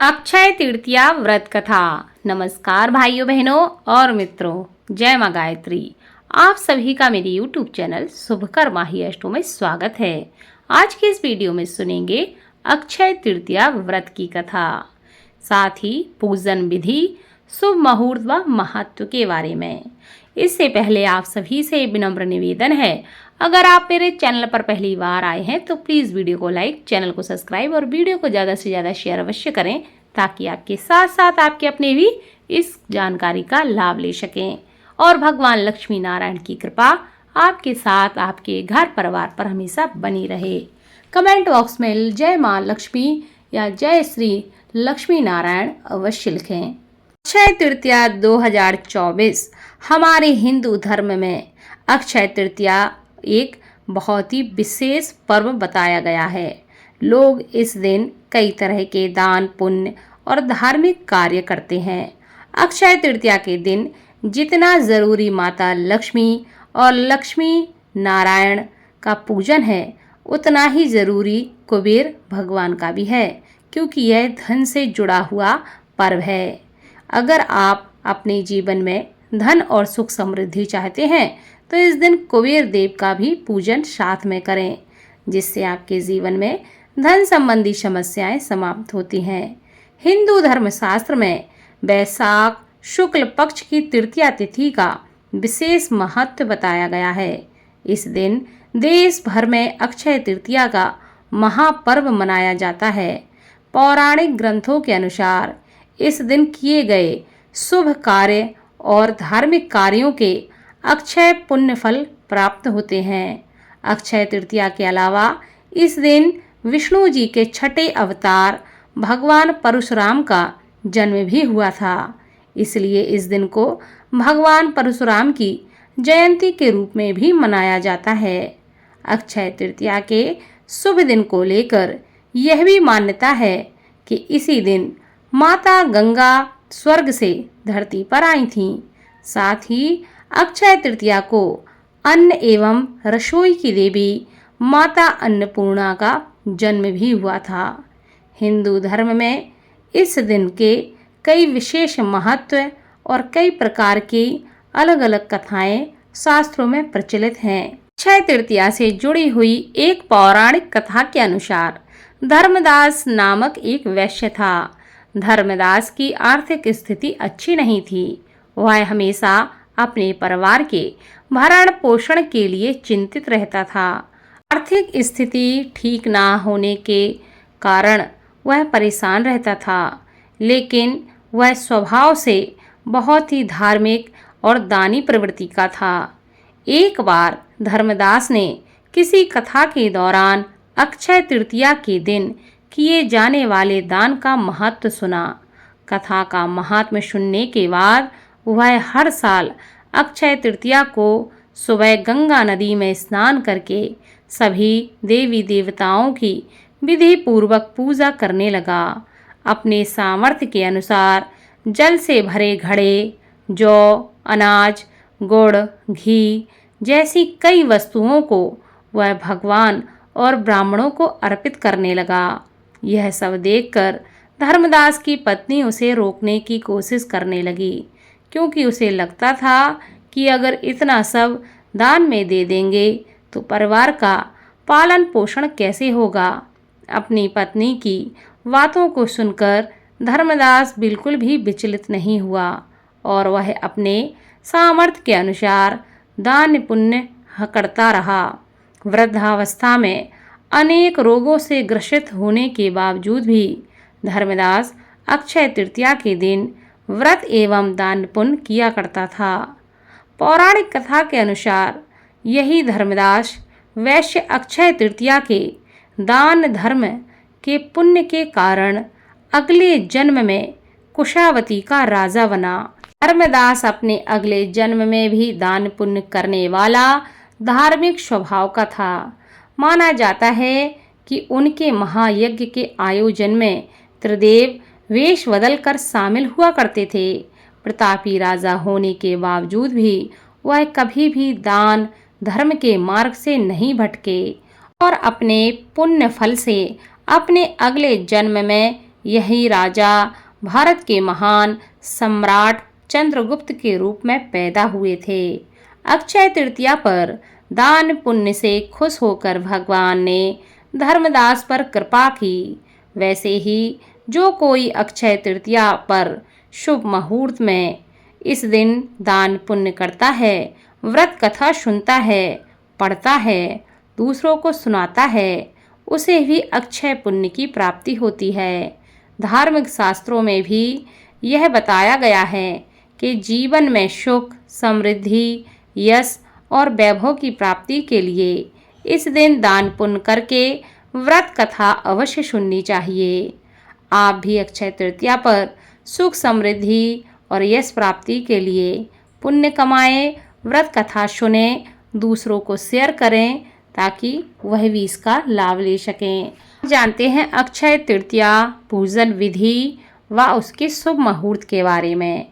अक्षय तृतीया व्रत कथा। नमस्कार भाइयों बहनों और मित्रों, जय माँ गायत्री। आप सभी का मेरे YouTube चैनल शुभकर्मा ही अष्टो में स्वागत है। आज के इस वीडियो में सुनेंगे अक्षय तृतीया व्रत की कथा, साथ ही पूजन विधि, शुभ मुहूर्त व महत्व के बारे में। इससे पहले आप सभी से विनम्र निवेदन है, अगर आप मेरे चैनल पर पहली बार आए हैं तो प्लीज़ वीडियो को लाइक, चैनल को सब्सक्राइब और वीडियो को ज़्यादा से ज़्यादा शेयर अवश्य करें, ताकि आपके साथ साथ आपके अपने भी इस जानकारी का लाभ ले सकें और भगवान लक्ष्मी नारायण की कृपा आपके साथ, आपके घर परिवार पर हमेशा बनी रहे। कमेंट बॉक्स में जय माँ लक्ष्मी या जय श्री लक्ष्मी नारायण अवश्य लिखें। अक्षय तृतीया 2024 हमारे हिंदू धर्म में अक्षय तृतीया एक बहुत ही विशेष पर्व बताया गया है। लोग इस दिन कई तरह के दान, पुण्य और धार्मिक कार्य करते हैं। अक्षय तृतीया के दिन जितना जरूरी माता लक्ष्मी और लक्ष्मी नारायण का पूजन है, उतना ही जरूरी कुबेर भगवान का भी है, क्योंकि यह धन से जुड़ा हुआ पर्व है। अगर आप अपने जीवन में धन और सुख समृद्धि चाहते हैं तो इस दिन कुबेर देव का भी पूजन साथ में करें, जिससे आपके जीवन में धन संबंधी समस्याएं समाप्त होती हैं। हिंदू धर्मशास्त्र में वैशाख शुक्ल पक्ष की तृतीया तिथि का विशेष महत्व बताया गया है। इस दिन देश भर में अक्षय तृतीया का महापर्व मनाया जाता है। पौराणिक ग्रंथों के अनुसार इस दिन किए गए शुभ कार्य और धार्मिक कार्यों के अक्षय पुण्य फल प्राप्त होते हैं। अक्षय तृतीया के अलावा इस दिन विष्णु जी के छठे अवतार भगवान परशुराम का जन्म भी हुआ था, इसलिए इस दिन को भगवान परशुराम की जयंती के रूप में भी मनाया जाता है। अक्षय तृतीया के शुभ दिन को लेकर यह भी मान्यता है कि इसी दिन माता गंगा स्वर्ग से धरती पर आई थीं। साथ ही अक्षय तृतीया को अन्न एवं रसोई की देवी माता अन्नपूर्णा का जन्म भी हुआ था। हिंदू धर्म में इस दिन के कई विशेष महत्व और कई प्रकार की अलग अलग कथाएं शास्त्रों में प्रचलित हैं। अक्षय तृतीया से जुड़ी हुई एक पौराणिक कथा के अनुसार धर्मदास नामक एक वैश्य था। धर्मदास की आर्थिक स्थिति अच्छी नहीं थी। वह हमेशा अपने परिवार के भरण पोषण के लिए चिंतित रहता था। आर्थिक स्थिति ठीक ना होने के कारण वह परेशान रहता था, लेकिन वह स्वभाव से बहुत ही धार्मिक और दानी प्रवृत्ति का था। एक बार धर्मदास ने किसी कथा के दौरान अक्षय तृतीया के दिन किए जाने वाले दान का महत्व सुना। कथा का महात्म्य सुनने के बाद वह हर साल अक्षय तृतीया को सुबह गंगा नदी में स्नान करके सभी देवी देवताओं की विधि पूर्वक पूजा करने लगा। अपने सामर्थ्य के अनुसार जल से भरे घड़े, जौ, अनाज, गुड़, घी जैसी कई वस्तुओं को वह भगवान और ब्राह्मणों को अर्पित करने लगा। यह सब देखकर धर्मदास की पत्नी उसे रोकने की कोशिश करने लगी, क्योंकि उसे लगता था कि अगर इतना सब दान में दे देंगे तो परिवार का पालन पोषण कैसे होगा। अपनी पत्नी की बातों को सुनकर धर्मदास बिल्कुल भी विचलित नहीं हुआ और वह अपने सामर्थ्य के अनुसार दान पुण्य करता रहा। वृद्धावस्था में अनेक रोगों से ग्रसित होने के बावजूद भी धर्मदास अक्षय तृतीया के दिन व्रत एवं दान पुण्य किया करता था। पौराणिक कथा के अनुसार यही धर्मदास वैश्य अक्षय तृतीया के दान धर्म के पुण्य के कारण अगले जन्म में कुशावती का राजा बना। धर्मदास अपने अगले जन्म में भी दान पुण्य करने वाला धार्मिक स्वभाव का था। माना जाता है कि उनके महायज्ञ के आयोजन में त्रिदेव वेश बदलकर शामिल हुआ करते थे। प्रतापी राजा होने के बावजूद भी वह कभी भी दान धर्म के मार्ग से नहीं भटके और अपने पुण्य फल से अपने अगले जन्म में यही राजा भारत के महान सम्राट चंद्रगुप्त के रूप में पैदा हुए थे। अक्षय तृतीया पर दान पुण्य से खुश होकर भगवान ने धर्मदास पर कृपा की। वैसे ही जो कोई अक्षय तृतीया पर शुभ मुहूर्त में इस दिन दान पुण्य करता है, व्रत कथा सुनता है, पढ़ता है, दूसरों को सुनाता है, उसे भी अक्षय पुण्य की प्राप्ति होती है। धार्मिक शास्त्रों में भी यह बताया गया है कि जीवन में सुख, समृद्धि, यश और वैभव की प्राप्ति के लिए इस दिन दान पुण्य करके व्रत कथा अवश्य सुननी चाहिए। आप भी अक्षय तृतीया पर सुख, समृद्धि और यश प्राप्ति के लिए पुण्य कमाएं, व्रत कथा सुनें, दूसरों को शेयर करें ताकि वह भी इसका लाभ ले सकें। जानते हैं अक्षय तृतीया पूजन विधि व उसके शुभ मुहूर्त के बारे में।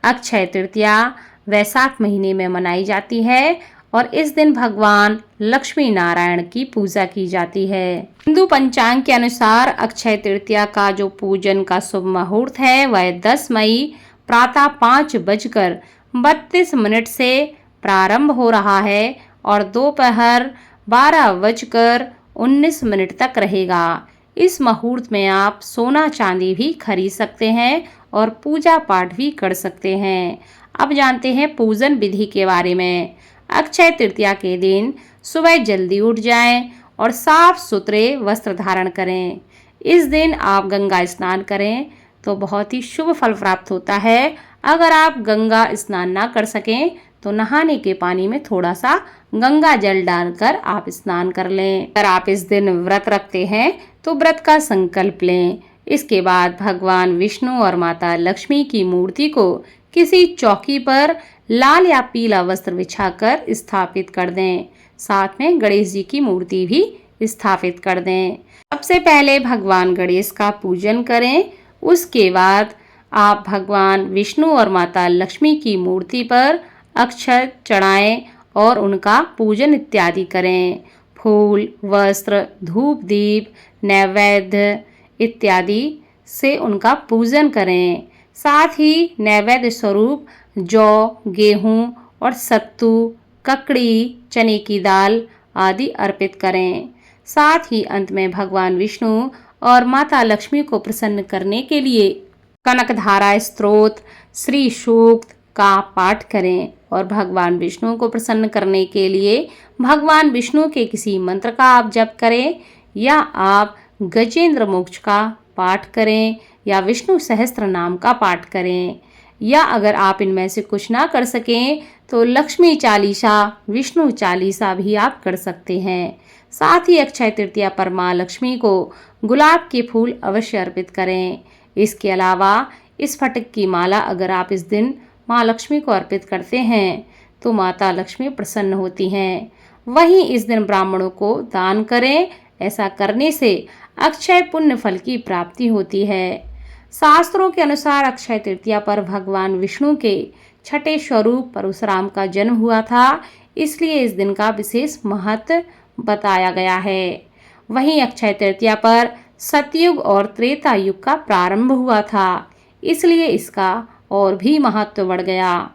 अक्षय तृतीया वैशाख महीने में मनाई जाती है और इस दिन भगवान लक्ष्मी नारायण की पूजा की जाती है। हिंदू पंचांग के अनुसार अक्षय तृतीया का जो पूजन का शुभ मुहूर्त है वह 10 मई प्रातः 5:32 से प्रारंभ हो रहा है और दोपहर 12:19 तक रहेगा। इस मुहूर्त में आप सोना चांदी भी खरीद सकते हैं और पूजा पाठ भी कर सकते हैं। अब जानते हैं पूजन विधि के बारे में। अक्षय तृतीया के दिन सुबह जल्दी उठ जाएं और साफ सुथरे वस्त्र धारण करें। इस दिन आप गंगा स्नान करें तो बहुत ही शुभ फल प्राप्त होता है। अगर आप गंगा स्नान ना कर सकें तो नहाने के पानी में थोड़ा सा गंगा जल डालकर आप स्नान कर लें। अगर आप इस दिन व्रत रखते हैं तो व्रत का संकल्प लें। इसके बाद भगवान विष्णु और माता लक्ष्मी की मूर्ति को किसी चौकी पर लाल या पीला वस्त्र बिछाकर स्थापित कर दें। साथ में गणेश जी की मूर्ति भी स्थापित कर दें। सबसे पहले भगवान गणेश का पूजन करें। उसके बाद आप भगवान विष्णु और माता लक्ष्मी की मूर्ति पर अक्षत चढ़ाएं और उनका पूजन इत्यादि करें। फूल, वस्त्र, धूप, दीप, नैवेद्य इत्यादि से उनका पूजन करें। साथ ही नैवेद्य स्वरूप जौ, गेहूं और सत्तू, ककड़ी, चने की दाल आदि अर्पित करें। साथ ही अंत में भगवान विष्णु और माता लक्ष्मी को प्रसन्न करने के लिए कनकधारा स्तोत्र, श्री सूक्त का पाठ करें और भगवान विष्णु को प्रसन्न करने के लिए भगवान विष्णु के किसी मंत्र का आप जप करें या आप गजेंद्र मोक्ष का पाठ करें या विष्णु सहस्त्र नाम का पाठ करें। या अगर आप इनमें से कुछ ना कर सकें तो लक्ष्मी चालीसा, विष्णु चालीसा भी आप कर सकते हैं। साथ ही अक्षय तृतीया पर माँ लक्ष्मी को गुलाब के फूल अवश्य अर्पित करें। इसके अलावा इस फटक की माला अगर आप इस दिन माँ लक्ष्मी को अर्पित करते हैं तो माता लक्ष्मी प्रसन्न होती हैं। वहीं इस दिन ब्राह्मणों को दान करें। ऐसा करने से अक्षय पुण्य फल की प्राप्ति होती है। शास्त्रों के अनुसार अक्षय तृतीया पर भगवान विष्णु के छठे स्वरूप परशुराम का जन्म हुआ था, इसलिए इस दिन का विशेष महत्व बताया गया है। वहीं अक्षय तृतीया पर सतयुग और त्रेता युग का प्रारंभ हुआ था, इसलिए इसका और भी महत्व बढ़ गया।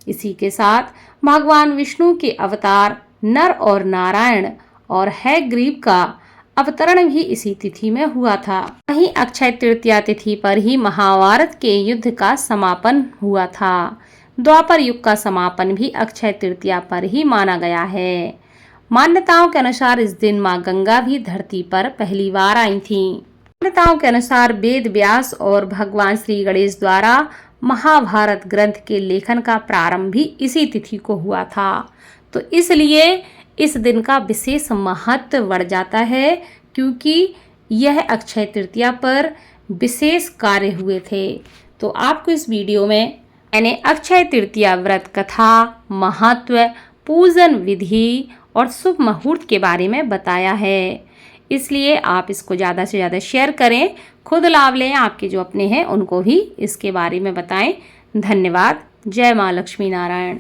इसी के साथ भगवान विष्णु के अवतार नर और नारायण और हयग्रीव का अवतरण भी इसी तिथि में हुआ था। वहीं अक्षय तृतीया तिथि पर ही महाभारत के युद्ध का समापन हुआ था। द्वापर युग का समापन भी अक्षय तृतीया पर ही माना गया है। मान्यताओं के अनुसार इस दिन माँ गंगा भी धरती पर पहली बार आई थीं। मान्यताओं के अनुसार वेद व्यास और भगवान श्री गणेश द्वारा महाभारत ग्रंथ के लेखन का प्रारंभ भी इसी तिथि को हुआ था, तो इसलिए इस दिन का विशेष महत्व बढ़ जाता है, क्योंकि यह अक्षय तृतीया पर विशेष कार्य हुए थे। तो आपको इस वीडियो में मैंने अक्षय तृतीया व्रत कथा, महत्व, पूजन विधि और शुभ मुहूर्त के बारे में बताया है, इसलिए आप इसको ज़्यादा से ज़्यादा शेयर करें, खुद लाभ लें, आपके जो अपने हैं उनको भी इसके बारे में बताएं। धन्यवाद। जय माँ लक्ष्मी नारायण।